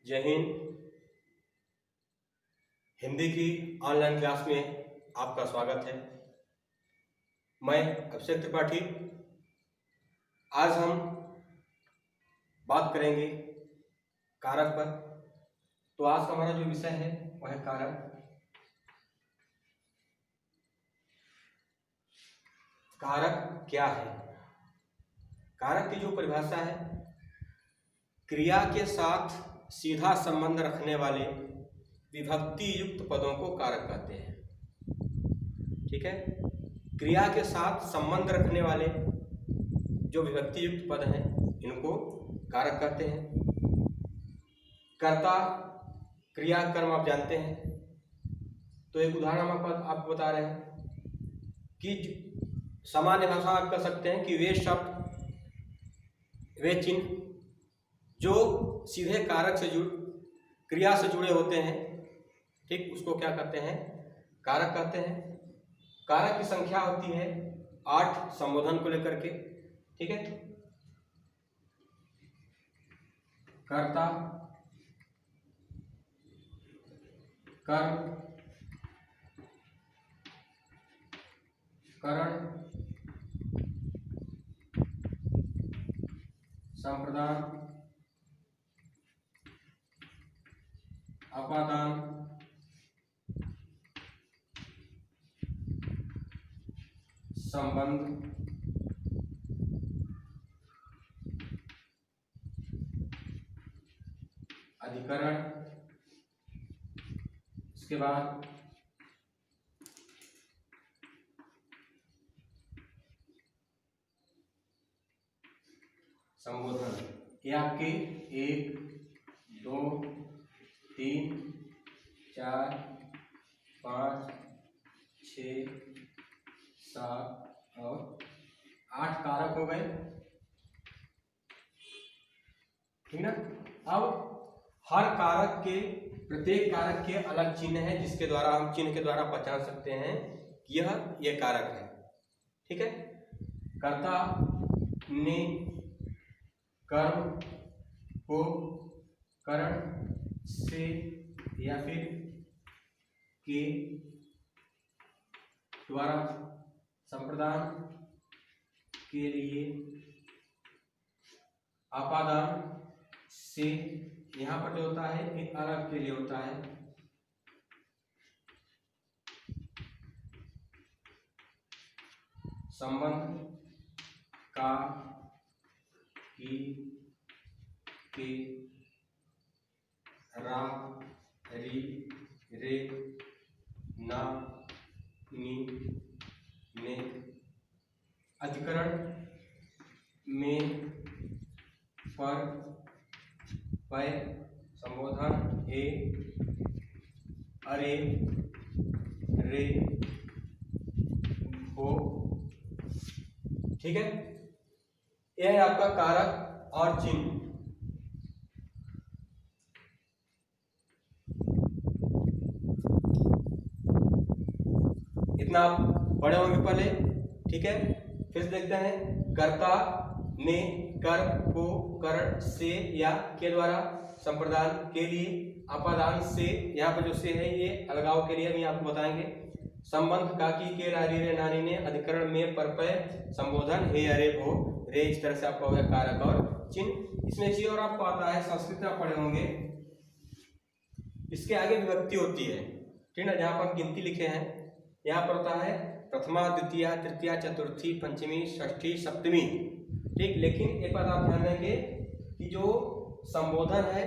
जय हिंद। हिंदी की online class में आपका स्वागत है। मैं अभिषेक त्रिपाठी। आज हम बात करेंगे कारक पर। तो आज का हमारा जो विषय है वह है कारक। कारक क्या है? कारक की जो परिभाषा है, क्रिया के साथ सीधा संबंध रखने वाले विभक्ति युक्त पदों को कारक कहते हैं। ठीक है, क्रिया के साथ संबंध रखने वाले जो विभक्ति युक्त पद हैं इनको कारक कहते हैं। कर्ता, क्रिया, कर्म आप जानते हैं। तो एक उदाहरण हम आपको बता रहे हैं कि सामान्य भाषा आप कह सकते हैं कि वे शब्द, वे चिन्ह जो सीधे कारक से क्रिया से जुड़े होते हैं, ठीक, उसको क्या कहते हैं? कारक कहते हैं। कारक की संख्या होती है 8 संबोधन को लेकर के। ठीक है, कर्ता, कर्म, करण, संप्रदान, अपादान, संबंध, अधिकरण, इसके बाद संबोधन। ये आपके 1, 2, 3, 4, 5, 6, 7 और 8 कारक हो गए। ठीक ना? अब हर कारक के, प्रत्येक कारक के अलग चिन्ह है जिसके द्वारा हम चिन्ह के द्वारा पहचान सकते हैं कि यह कारक है। ठीक है, कर्ता ने कर्म को करण से या फिर के द्वारा संप्रदान के लिए, अपादान से, यहाँ पर जो होता है एक अलग के लिए होता है, संबंध का, की, के, रा, री, रे, ना, नी, ने, अधिकरण में, पर, पै, संबोधन ए, अरे, रे, हो। ठीक है, यह है आपका कारक और चिन्ह। इतना आप पढ़े होंगे पहले। ठीक है, फिर देखते हैं कर्ता ने कर्म को करण से या के द्वारा, संप्रदान के लिए, अपादान से, यहाँ पर जो से है ये अलगाव के लिए भी आपको बताएंगे, संबंध का, की, के, रारी, रे, नानी, ने, अधिकरण में, परपय, संबोधन हे, अरे, हो, रे। इस तरह से आपका हो गया कारक और चिन्ह। इसमें चीज और आपको आता है, संस्कृत में आप पढ़े होंगे, इसके आगे विभक्ति होती है। ठीक है, जहाँ पर गिनती लिखे हैं यहाँ पर होता है प्रथमा, द्वितीय, तृतीया, चतुर्थी, पंचमी, षष्ठी, सप्तमी। ठीक, लेकिन एक बात आप ध्यान देंगे कि जो संबोधन है,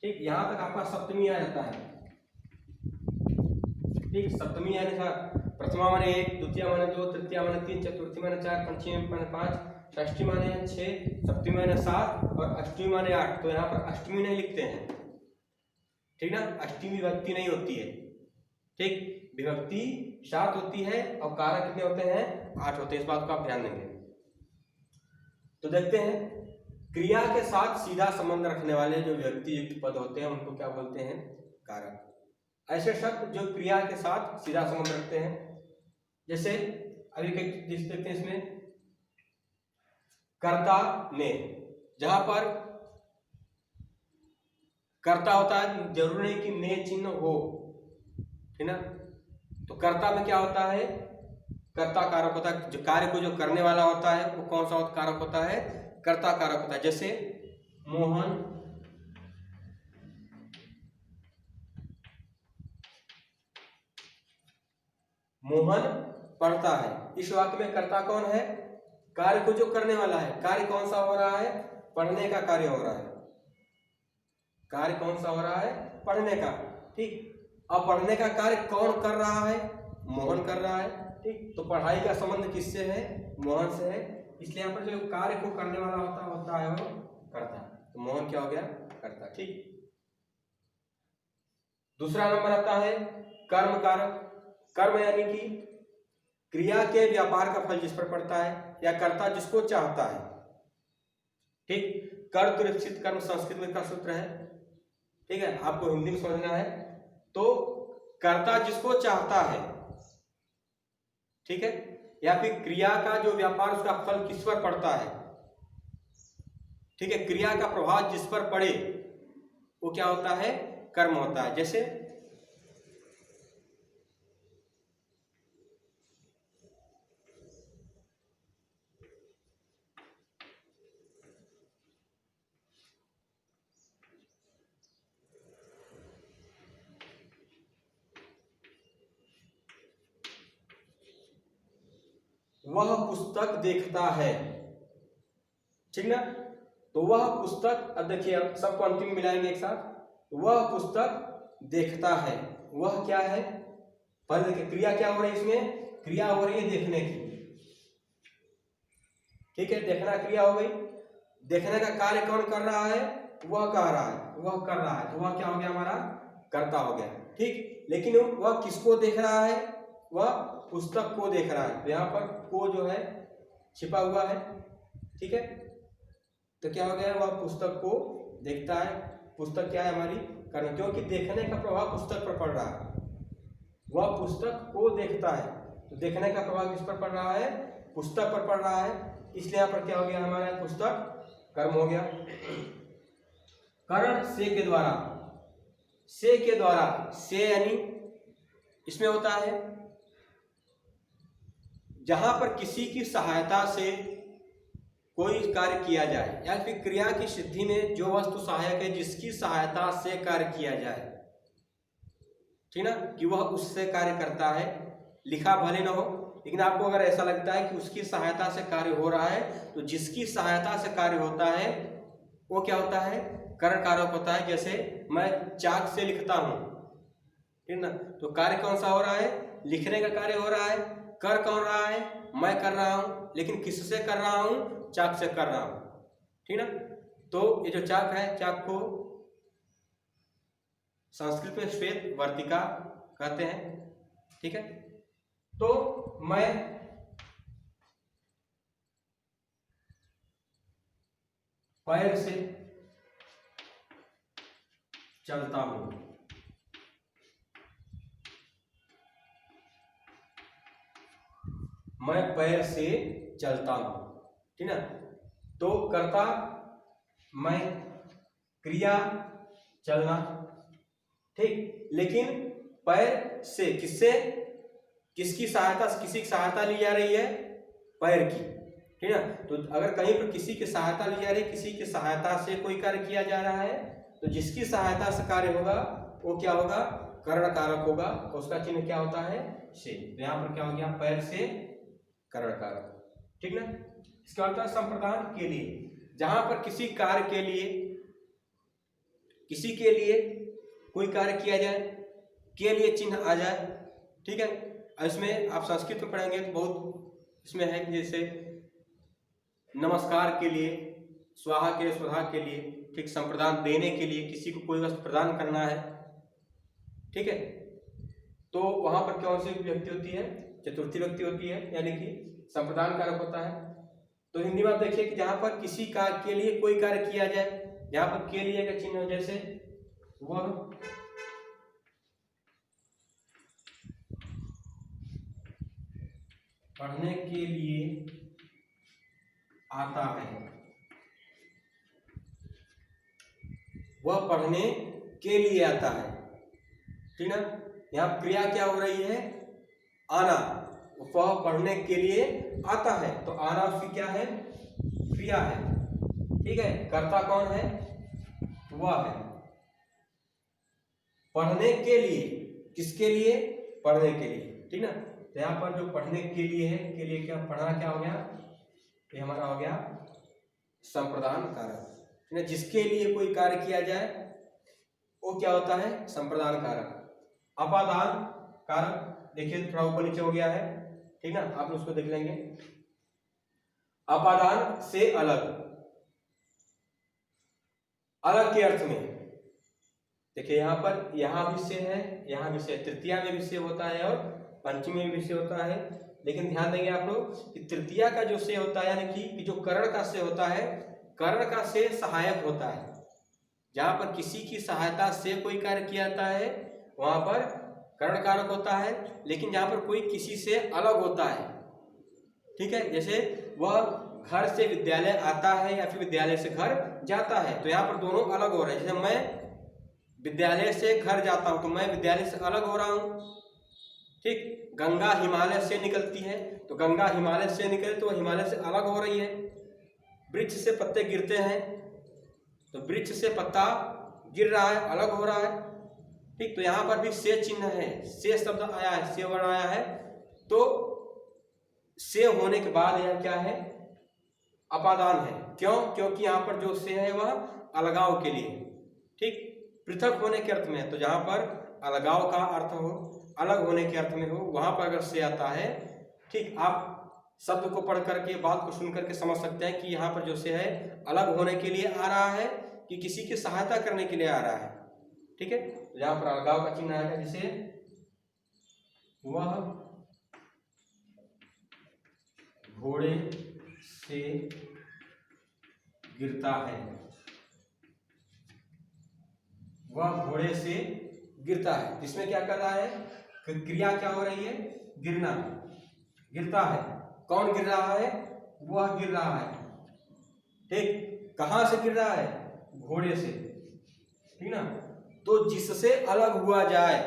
ठीक, यहाँ तक आपका सप्तमी आ जाता है। ठीक, सप्तमी यानी प्रथमा माने 1, द्वितीय माने 2, तृतीय माने 3, चतुर्थी माने 4, पंचमी माने 5, षष्ठी माने 6, सप्तमी माने 7 और अष्टमी माने 8। तो यहाँ पर अष्टमी नहीं लिखते हैं। ठीक ना, अष्टमी विभक्ति नहीं होती है। ठीक, विभक्ति 7 होती है और कारक कितने होते हैं? 8 होते हैं। इस बात को आप ध्यान देंगे। तो देखते हैं, क्रिया के साथ सीधा संबंध रखने वाले जो विभक्ति युक्त पद होते हैं उनको क्या बोलते हैं? कारक। ऐसे शब्द जो क्रिया के साथ सीधा संबंध रखते हैं, जैसे अभी देखते हैं इसमें कर्ता ने, जहां पर कर्ता होता है, जरूरी नहीं कि ने चिन्ह हो, है ना। तो कर्ता में क्या होता है, कर्ता कारक होता है, जो कार्य को जो करने वाला होता है वो कौन सा कारक होता है, कर्ता कारक होता है। जैसे मोहन पढ़ता है, इस वाक्य में कर्ता कौन है, कार्य को जो करने वाला है। कार्य कौन सा हो रहा है, पढ़ने का कार्य हो रहा है। कार्य कौन सा हो रहा है, पढ़ने का, ठीक। अब पढ़ने का कार्य कौन कर रहा है, मोहन कर रहा है, ठीक। तो पढ़ाई का संबंध किससे है, मोहन से है, इसलिए यहाँ पर जो कार्य को करने वाला होता है वो कर्ता। तो मोहन क्या हो गया, कर्ता, ठीक। दूसरा नंबर आता है कर्म कारक। कर्म यानी कि क्रिया के व्यापार का फल जिस पर पड़ता है या कर्ता जिसको चाहता है, ठीक। कर्तृ कर्म संस्कृत में का सूत्र है, ठीक है, आपको हिंदी में समझना है। तो कर्ता जिसको चाहता है, ठीक है, या फिर क्रिया का जो व्यापार उसका फल किस पर पड़ता है, ठीक है, क्रिया का प्रभाव जिस पर पड़े वो क्या होता है, कर्म होता है। जैसे वह पुस्तक देखता है, ठीक ना। तो वह पुस्तक, अब देखिए अब सबको अंतिम मिलाएंगे एक साथ। वह पुस्तक देखता है, वह क्या है, पहले देखिए क्रिया क्या हो रही है, इसमें क्रिया हो रही है देखने की, ठीक है, देखना क्रिया हो गई। देखने का कार्य कौन कर रहा है, वह कह रहा है, वह कर रहा है, तो वह क्या हो गया, हमारा कर्ता हो गया, ठीक। लेकिन वह किसको देख रहा है, वह पुस्तक को देख रहा है। तो यहाँ पर को जो है छिपा हुआ है, ठीक है। तो क्या हो गया, वह पुस्तक को देखता है। पुस्तक क्या है, हमारी कर्म, क्योंकि देखने का प्रभाव पुस्तक पर पड़ रहा है। वह पुस्तक को देखता है, तो देखने का प्रभाव किस पर पड़ रहा है, पुस्तक पर पड़ रहा है, इसलिए यहाँ पर क्या हो गया, हमारा पुस्तक कर्म हो गया। करण से के द्वारा, से के द्वारा, से यानी इसमें होता है जहां पर किसी की सहायता से कोई कार्य किया जाए, या फिर क्रिया की सिद्धि में जो वस्तु सहायक है जिसकी सहायता से कार्य किया जाए, ठीक ना, कि वह उससे कार्य करता है। लिखा भले न हो, लेकिन आपको अगर ऐसा लगता है कि उसकी सहायता से कार्य हो रहा है, तो जिसकी सहायता से कार्य होता है वो क्या होता है, करण कारक होता है। जैसे मैं चाक से लिखता हूं, ठीक ना, तो कार्य कौन सा हो रहा है, लिखने का कार्य हो रहा है। कर कौन रहा है, मैं कर रहा हूं, लेकिन किससे कर रहा हूं, चाक से कर रहा हूं, ठीक ना। तो ये जो चाक है, चाक को संस्कृत में श्वेत वर्तिका कहते हैं, ठीक है। तो मैं पैर से चलता हूं, मैं पैर से चलता हूं, ठीक ना। तो कर्ता मैं, क्रिया चलना, ठीक। लेकिन पैर से किससे, किसकी सहायता से, किसी की सहायता ली जा रही है, पैर की, ठीक है। तो अगर कहीं पर किसी की सहायता ली जा रही है, किसी की सहायता से कोई कार्य किया जा रहा है, तो जिसकी सहायता से कार्य होगा वो क्या होगा, करण कारक होगा, तो उसका चिन्ह क्या होता है, से। तो यहाँ पर क्या हो गया, पैर से करण कारक, ठीक ना। इसके बाद संप्रदान के लिए, जहां पर किसी कार्य के लिए, किसी के लिए कोई कार्य किया जाए, के लिए चिन्ह आ जाए, ठीक है। इसमें आप संस्कृत में पढ़ेंगे तो बहुत इसमें है, जैसे नमस्कार के लिए, स्वाहा के लिए, स्वधा के लिए, ठीक, संप्रदान देने के लिए, किसी को कोई वस्तु प्रदान करना है, ठीक है। तो वहां पर कौन सी व्यक्ति होती है, चतुर्थी व्यक्ति होती है, यानी कि संप्रदान कारक होता है। तो हिंदी में आप देखिए कि जहां पर किसी कार्य के लिए कोई कार्य किया जाए, यहाँ पर के लिए का चिन्ह हो, जैसे वह पढ़ने के लिए आता है, वह पढ़ने के लिए आता है, ठीक ना। यहाँ क्रिया क्या हो रही है, आना, वह पढ़ने के लिए आता है, तो आना उसकी क्या है, क्रिया है, ठीक है। कर्ता कौन है, वह है। पढ़ने के लिए, किसके लिए, पढ़ने के लिए, ठीक ना। तो यहाँ पर जो पढ़ने के लिए है, के लिए क्या, पढ़ना क्या हो गया, ये हमारा हो गया संप्रदान कारक, ठीक है। जिसके लिए कोई कार्य किया जाए वो क्या होता है, संप्रदान कारक। अपादान कारक देखिए थोड़ा ऊपर नीचे हो गया है, ठीक ना, आप उसको देख लेंगे। अपादान से अलग, अलग के अर्थ में देखिए यहाँ पर, यहाँ विषय है, यहाँ विषय, तृतीया में विषय होता है और पंचमी में विषय होता है। लेकिन ध्यान देंगे आप लोग कि तृतीया का जो से होता है, यानी कि जो करण का से होता है, करण का से सहायक होता है। जहां पर किसी की सहायता से कोई कार्य किया जाता है वहां पर करण कारक होता है। लेकिन जहां पर कोई किसी से अलग होता है, ठीक है, जैसे वह घर से विद्यालय आता है या फिर विद्यालय से घर जाता है, तो यहाँ पर दोनों अलग हो रहे हैं। जैसे मैं विद्यालय से घर जाता हूं तो मैं विद्यालय से अलग हो रहा हूं, ठीक। गंगा हिमालय से निकलती है तो गंगा हिमालय से निकले तो हिमालय से अलग हो रही है। वृक्ष से पत्ते गिरते हैं तो वृक्ष से पत्ता गिर रहा है, अलग हो रहा है, ठीक। तो यहाँ पर भी से चिन्ह है, से शब्द आया है, से वर्ण आया है, तो से होने के बाद यह क्या है, अपादान है। क्यों, क्योंकि यहाँ पर जो से है वह अलगाव के लिए, ठीक, पृथक होने के अर्थ में है। तो जहां पर अलगाव का अर्थ हो, अलग होने के अर्थ में हो, वहां पर अगर से आता है, ठीक, आप शब्द को पढ़ करके, बात को सुन करके समझ सकते हैं कि यहाँ पर जो से है अलग होने के लिए आ रहा है कि किसी की सहायता करने के लिए आ रहा है, ठीक है। यहाँ पर अलगाव का चिन्ह आएगा, जिसे वह घोड़े से गिरता है, वह घोड़े से गिरता है। इसमें क्या कर रहा है, क्रिया क्या हो रही है, गिरना, गिरता है। कौन गिर रहा है, वह गिर रहा है, ठीक। कहां से गिर रहा है, घोड़े से, ठीक ना। तो जिससे अलग हुआ जाए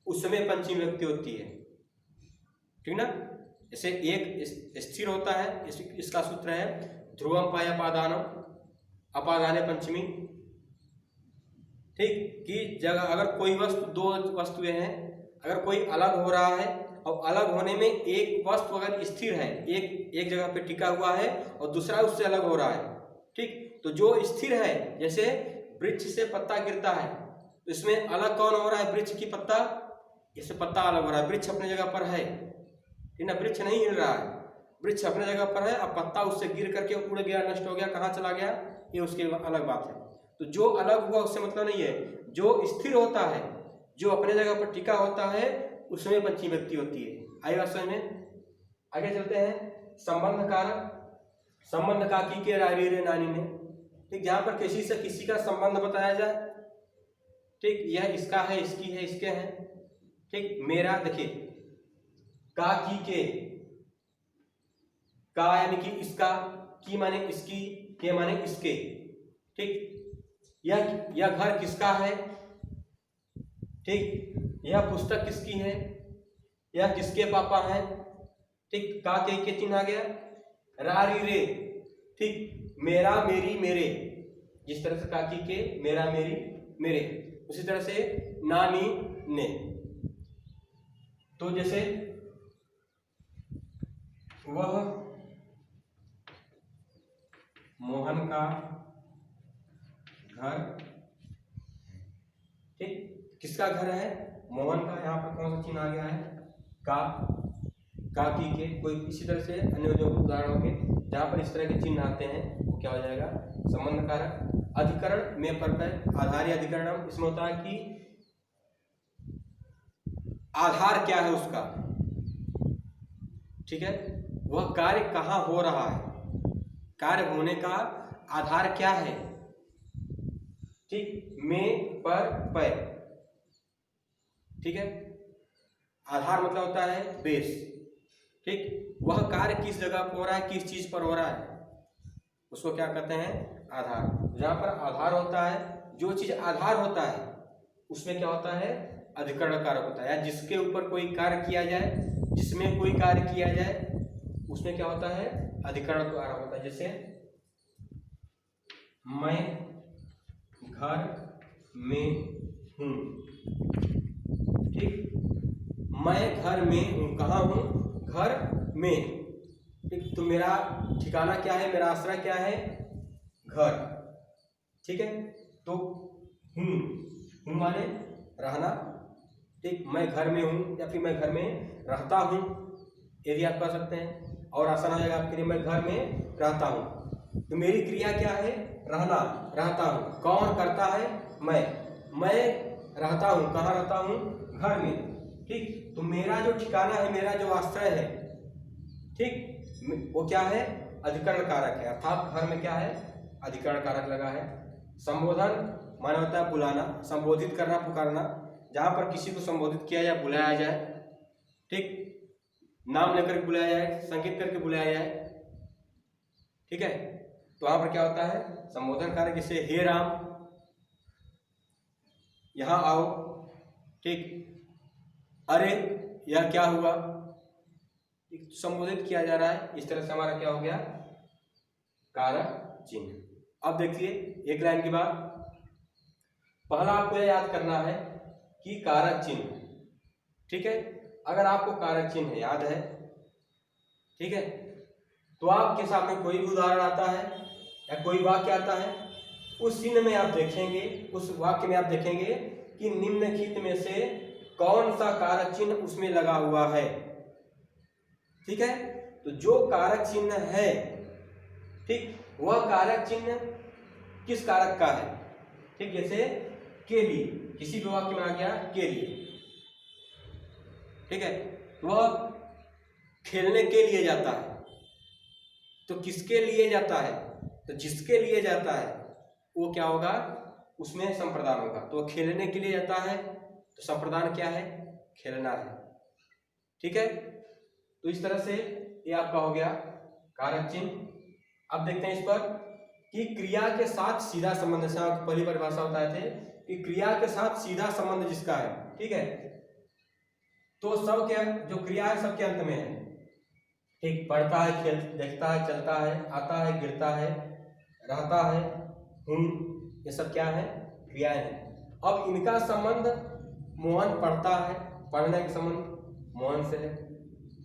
उसमें पंचमी विभक्ति होती है, ठीक ना। जैसे एक स्थिर होता है, इसका सूत्र है ध्रुवम पाय अपादानम, अपादाने पंचमी, ठीक। कि जगह अगर कोई वस्तु, दो वस्तुएं हैं, अगर कोई अलग हो रहा है और अलग होने में एक वस्तु अगर स्थिर है, एक जगह पे टिका हुआ है और दूसरा उससे अलग हो रहा है, ठीक। तो जो स्थिर है, जैसे वृक्ष से पत्ता गिरता है तो इसमें अलग कौन हो रहा है, वृक्ष की पत्ता, इससे पत्ता अलग हो रहा है, वृक्ष अपने जगह पर है, ठीक ना, वृक्ष नहीं हिल रहा है, वृक्ष अपने जगह पर है। अब पत्ता उससे गिर करके उड़ गया, नष्ट हो गया, कहाँ चला गया, ये उसकी अलग बात है। तो जो अलग हुआ उससे मतलब नहीं है, जो स्थिर होता है, जो अपने जगह पर टिका होता है, उसमें पंचमी विभक्ति होती है। आइए बात समझ में, आगे चलते हैं। संबंध कारक, संबंध काकी के रारी रे नानी ने, ठीक। जहां पर किसी से किसी का संबंध बताया जाए, ठीक, यह इसका है, इसकी है, इसके हैं, ठीक। मेरा, देखिए काकी के, का यानी कि इसका, की माने इसकी, के माने इसके, ठीक। यह घर किसका है, ठीक। यह पुस्तक किसकी है, यह किसके पापा हैं, ठीक। का के चिन्ह आ गया, रारी रे, ठीक। मेरा, मेरी, मेरे, जिस तरह से काकी के, मेरा, मेरी, मेरे, उसी तरह से नानी ने। तो जैसे वह मोहन का घर, ठीक। किसका घर है, मोहन का। यहाँ पर कौन सा चिन्ह आ गया है, का, काकी के। कोई इसी तरह से अन्य जो उदाहरण होंगे जहां पर इस तरह के चिन्ह आते हैं वो क्या हो जाएगा, संबंध कारक। अधिकरण में पर आधार्य अधिकरणम, इसमें होता है कि आधार क्या है उसका, ठीक है, वह कार्य कहाँ हो रहा है, कार्य होने का आधार क्या है, ठीक। में, पर, ठीक है। आधार मतलब होता है बेस, ठीक। वह कार्य किस जगह पर हो रहा है, किस चीज पर हो रहा है, उसको क्या कहते हैं, आधार। जहां पर आधार होता है, जो चीज आधार होता है उसमें क्या होता है, अधिकरण कारक होता है। या जिसके ऊपर कोई कार्य किया जाए, जिसमें कोई कार्य किया जाए उसमें क्या होता है, अधिकरण कारक होता है। जैसे मैं घर में हूँ, ठीक, मैं घर में हूँ, कहाँ हूँ, घर में, ठीक। तो मेरा ठिकाना क्या है, मेरा आश्रय क्या है, घर, ठीक है। तो हूँ माने रहना, ठीक। मैं घर में हूँ या फिर मैं घर में रहता हूँ, ये भी आप कर सकते हैं और आसान हो जाएगा आपके लिए। मैं घर में रहता हूँ, तो मेरी क्रिया क्या है, रहना, रहता हूँ। कौन करता है, मैं रहता हूँ, कहाँ रहता हूँ, घर में, ठीक। तो मेरा जो ठिकाना है, मेरा जो आश्रय है, ठीक, वो क्या है, अधिकरण कारक है। अर्थात घर में क्या है, अधिकरण कारक लगा है। संबोधन माना होता है बुलाना, संबोधित करना, पुकारना, जहाँ पर किसी को संबोधित किया जाए, बुलाया जाए, ठीक, नाम लेकर के बुलाया जाए, संकेत करके बुलाया जाए, ठीक है। तो वहां पर क्या होता है, संबोधन कारक। जैसे हे राम, यहाँ आओ, ठीक, अरे यह क्या हुआ, संबोधित किया जा रहा है। इस तरह से हमारा क्या हो गया, कारक चिन्ह। अब देखिए एक लाइन के बाद, पहला आपको यह याद करना है कि कारक चिन्ह, ठीक है। अगर आपको कारक चिन्ह याद है, ठीक है, तो आपके सामने कोई भी उदाहरण आता है या कोई वाक्य आता है, उस चिन्ह में आप देखेंगे, उस वाक्य में आप देखेंगे कि निम्नलिखित में से कौन सा कारक चिन्ह उसमें लगा हुआ है, ठीक है। तो जो कारक चिन्ह है, ठीक, वह कारक चिन्ह किस कारक का है, ठीक। जैसे के लिए, किसी भी वाक्य में आ गया के लिए, ठीक है, वह खेलने के लिए जाता है, तो किसके लिए जाता है, तो जिसके लिए जाता है वो क्या होगा, उसमें संप्रदान होगा। तो खेलने के लिए जाता है तो संप्रदान क्या है, खेलना है, ठीक है। तो इस तरह से ये आपका हो गया कारक चिन्ह। अब देखते हैं इस पर कि क्रिया के साथ सीधा संबंध, जैसे आप पहली परिभाषा बताए थे कि क्रिया के साथ सीधा संबंध जिसका है, ठीक है, तो सब क्या, जो क्रिया है सबके अंत में है, ठीक। पढ़ता है, खेल, देखता है, चलता है, आता है, गिरता है, रहता है, हूँ, ये सब क्या है, क्रियाएं हैं। अब इनका संबंध, मोहन पढ़ता है, पढ़ने का संबंध मोहन से है।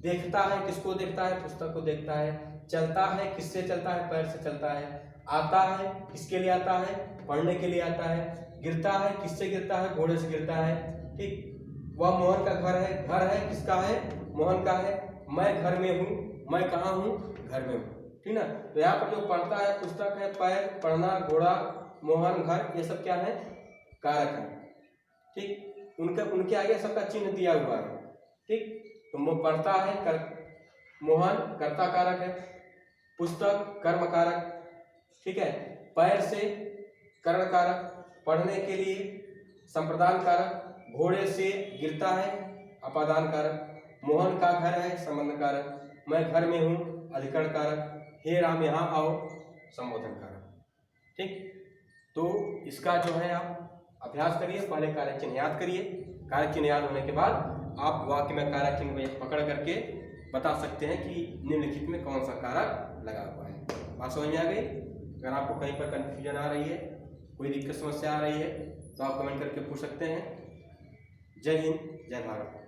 देखता है, किसको देखता है, पुस्तक को देखता है। चलता है, किससे चलता है, पैर से चलता है। आता है, किसके लिए आता है, पढ़ने के लिए आता है। गिरता है, किससे गिरता है, घोड़े से गिरता है, ठीक। वह मोहन का घर है, घर है किसका है, मोहन का है। मैं घर में हूँ, मैं कहाँ हूँ, घर में हूँ, ठीक ना। तो यहाँ पर जो पढ़ता है, पुस्तक है, पैर, पढ़ना, घोड़ा, मोहन, घर, ये सब क्या है, कारक है, ठीक। उनके आगे सबका चिन्ह दिया हुआ है, ठीक। तो पढ़ता है, मोहन कर्ता कारक है, पुस्तक कर्म कारक, ठीक है। पैर से कर्ण कारक, पढ़ने के लिए संप्रदान कारक, घोड़े से गिरता है अपादान कारक, मोहन का घर है संबंध कारक, मैं घर में हूँ अधिकरण कारक, हे राम यहाँ आओ संबोधन कारक, ठीक। तो इसका जो है आप अभ्यास करिए, पहले कारक चिन्ह याद करिए। कारक चिन्ह याद होने के बाद आप वाक्य में कारक चिन्ह में पकड़ करके बता सकते हैं कि निम्नलिखित में कौन सा कारक लगा हुआ है। बात समझ में आ गई? अगर आपको कहीं पर कंफ्यूजन आ रही है, कोई दिक्कत समस्या आ रही है तो आप कमेंट करके पूछ सकते हैं। जय हिंद, जय भारत।